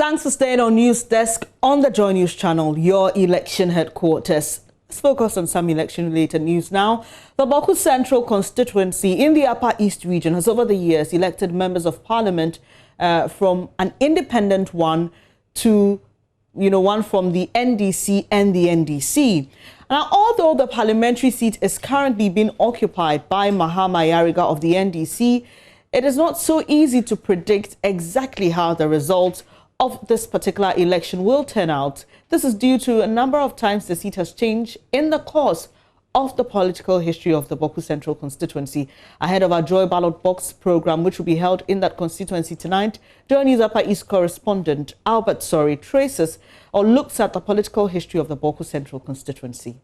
Thanks for staying on News Desk on the Joy News channel, your election headquarters. Let's focus on some election-related news now. The Bawku Central constituency in the Upper East region has over the years elected members of parliament from an independent one to, one from the NDC and the NDC. Now, although the parliamentary seat is currently being occupied by Mahama Ayariga of the NDC, it is not so easy to predict exactly how the results of this particular election will turn out. This is due to a number of times the seat has changed in the course of the political history of the Bawku Central constituency. Ahead of our Joy Ballot Box program, which will be held in that constituency tonight, Joy News Upper East correspondent Albert Sori traces or looks at the political history of the Bawku Central constituency.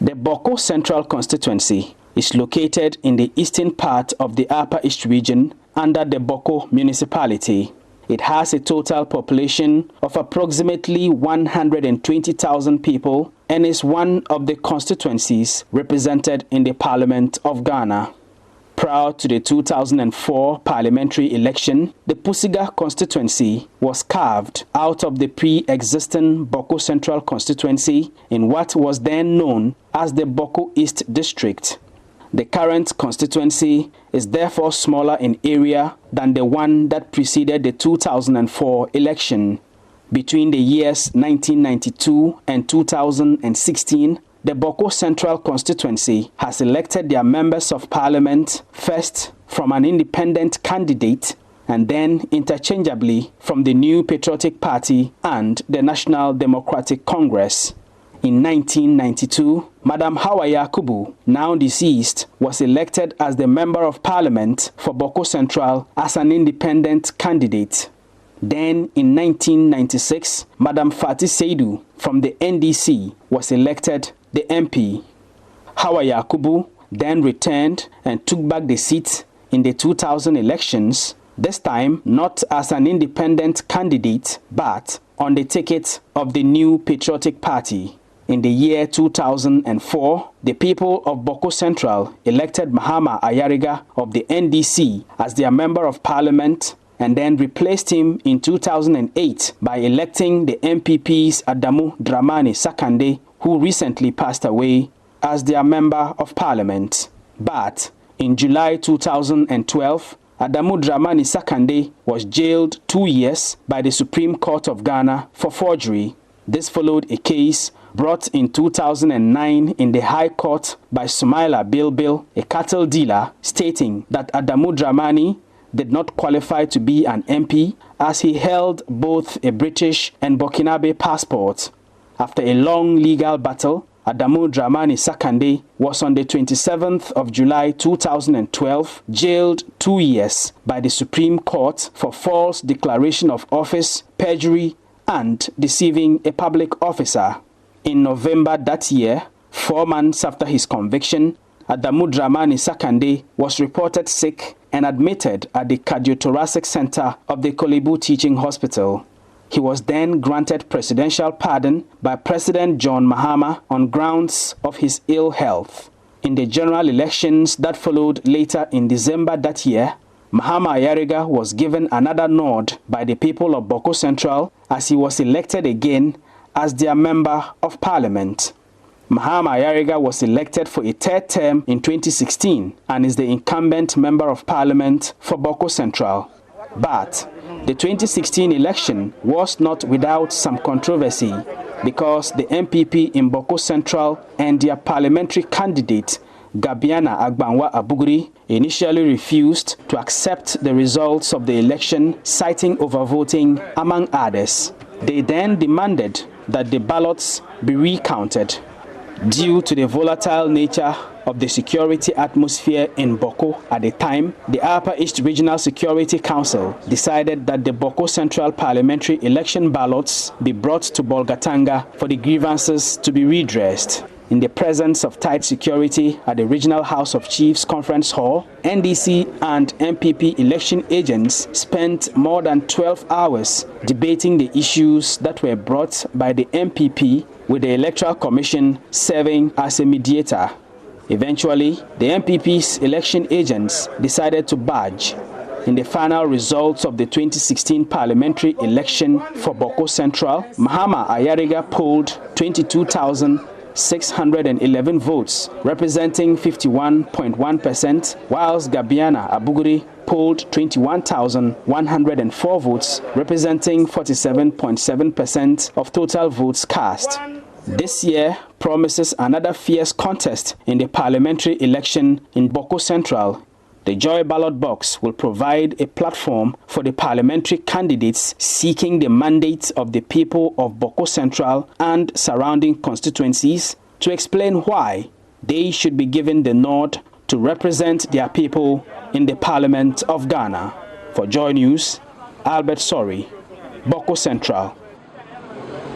The Bawku Central constituency is located in the eastern part of the Upper East region under the Bawku municipality. It has a total population of approximately 120,000 people and is one of the constituencies represented in the Parliament of Ghana. Prior to the 2004 parliamentary election, the Pusiga constituency was carved out of the pre-existing Bawku Central constituency in what was then known as the Bawku East District. The current constituency is therefore smaller in area than the one that preceded the 2004 election. Between the years 1992 and 2016, the Bawku Central constituency has elected their members of parliament first from an independent candidate and then interchangeably from the New Patriotic Party and the National Democratic Congress. In 1992, Madam Hawa Yakubu, now deceased, was elected as the Member of Parliament for Bawku Central as an independent candidate. Then, in 1996, Madam Fati Seidu from the NDC was elected the MP. Hawa Yakubu then returned and took back the seat in the 2000 elections, this time not as an independent candidate, but on the ticket of the New Patriotic Party. In the year 2004, the people of Bawku Central elected Mahama Ayariga of the NDC as their Member of Parliament and then replaced him in 2008 by electing the MPP's Adamu Dramani Sakande, who recently passed away, as their Member of Parliament. But in July 2012, Adamu Dramani Sakande was jailed 2 years by the Supreme Court of Ghana for forgery. This followed a case brought in 2009 in the High Court by Sumaila Bilbil, a cattle dealer, stating that Adamu Dramani did not qualify to be an MP as he held both a British and Burkinabe passport. After a long legal battle, Adamu Dramani Sakande was on the 27th of July 2012 jailed 2 years by the Supreme Court for false declaration of office, perjury, and deceiving a public officer. In November that year, 4 months after his conviction, Adamu Dramani Sakande was reported sick and admitted at the Cardiothoracic Center of the Kolebu Teaching Hospital. He was then granted presidential pardon by President John Mahama on grounds of his ill health. In the general elections that followed later in December that year, Mahama Ayariga was given another nod by the people of Bawku Central as he was elected again as their Member of Parliament. Mahama Ayariga was elected for a third term in 2016 and is the incumbent Member of Parliament for Bawku Central. But the 2016 election was not without some controversy because the MPP in Bawku Central and their parliamentary candidate Gabiana Agbanwa Abuguri initially refused to accept the results of the election, citing overvoting among others. They then demanded that the ballots be recounted. Due to the volatile nature of the security atmosphere in Bawku at the time, the Upper East Regional Security Council decided that the Bawku Central parliamentary election ballots be brought to Bolgatanga for the grievances to be redressed. In the presence of tight security at the Regional House of Chiefs Conference Hall, NDC and MPP election agents spent more than 12 hours debating the issues that were brought by the MPP, with the Electoral Commission serving as a mediator. Eventually, the MPP's election agents decided to budge. In the final results of the 2016 parliamentary election for Bawku Central, Mahama Ayariga polled 22,611 votes, representing 51.1%, whilst Gabiana Abuguri polled 21,104 votes, representing 47.7% of total votes cast. This year promises another fierce contest in the parliamentary election in Bawku Central. The Joy Ballot Box will provide a platform for the parliamentary candidates seeking the mandate of the people of Bawku Central and surrounding constituencies to explain why they should be given the nod to represent their people in the Parliament of Ghana. For Joy News, Albert Sorry, Bawku Central.